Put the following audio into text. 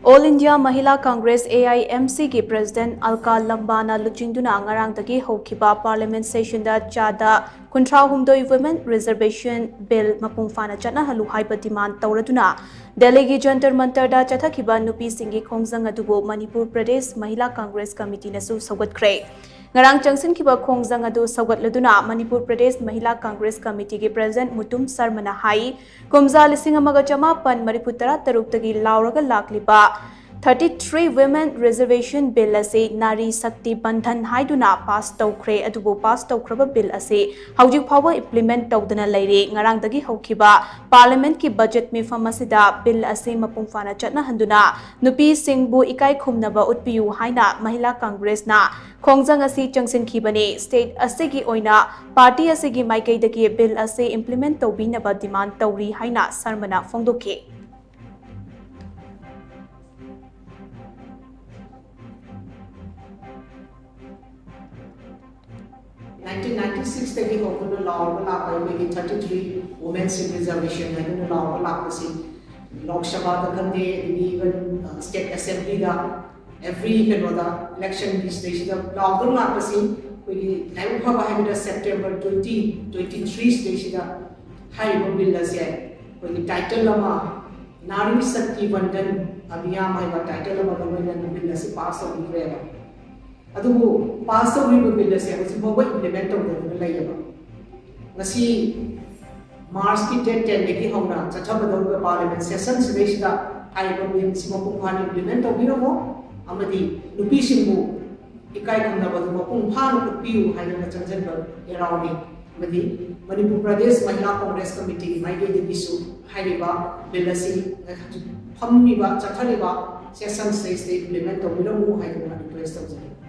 All India Mahila Congress AIMC की President Alka Lambana Luchinduna ngarangdagi hokhiba Parliament session da chada kunthra Women Reservation Bill mapungfana chana halu haiba demand tauraduna Delhi gi Jantar Mantar da chathakiba nupi singi khongjang adubo Manipur Pradesh Mahila Congress Committee nasu saugatkhre ngarang changsin kiba khongjang adu saugatladuna Manipur Pradesh Mahila Congress Committee ki President Mutum Sarmana hai kumza lising amaga chama pan mariputara taruk lauraga lakliba 33 Women Reservation Bill ase Nari Sakti Bandhan haiduna pass tawkhre adubo pass tawkhraba bill ase hawjik phawa implement tawdana leire ngarangdagi hokhiba Parliament ki budget mifam asida bill ase mapungfana chatna handuna nupi singbu ikai khumnaba utpiyu haina Mahila Congress na khongjang asi changsin khibane state ase gi oina party ase gi maikai dagi bill ase implement tawbinaba demand tawri haina Sarmana phongdokhe 1996 तक होकर लाहौर में लापा में 33 women's reservation है तो लाहौर में लापा से लोकसभा तक हम दे इवन स्टेट असेंबली का एवरी कनोदा इलेक्शन की स्टेज तक लाहौर में लापा से कोई लाइव हुआ है मेरा सितंबर 2023 स्टेज तक हाई वो बिल लगे कोई टाइटल लमा नारी शक्ति वंदन अभियान है वो टाइटल लमा गवर्नमेंट बिल लगे पास हो गया है अदुबो पास तौरिबा बिल असे हजि फाउबा इम्प्लीमेंट तौदना लैयबा ngasi मार्च की डेट 10 देखि होना चथबदौबा पार्लियामेंट सेशन सिदेसिदा हाइबा बिल सिमा पुंफान इम्प्लीमेंट तौबिरमो अमदि नुपी सिंबु इकाय खंदबदु पुंफान उपियु हाइना चंजनबा एराउंडी मदि मणिपुर प्रदेश महिला कांग्रेस कमिटी माइगे दिसु हाइबा बिल असि फमनिबा चथरिबा सेशन सिदेसिदा इम्प्लीमेंट तौबिरमो हाइना रिक्वेस्ट तौजै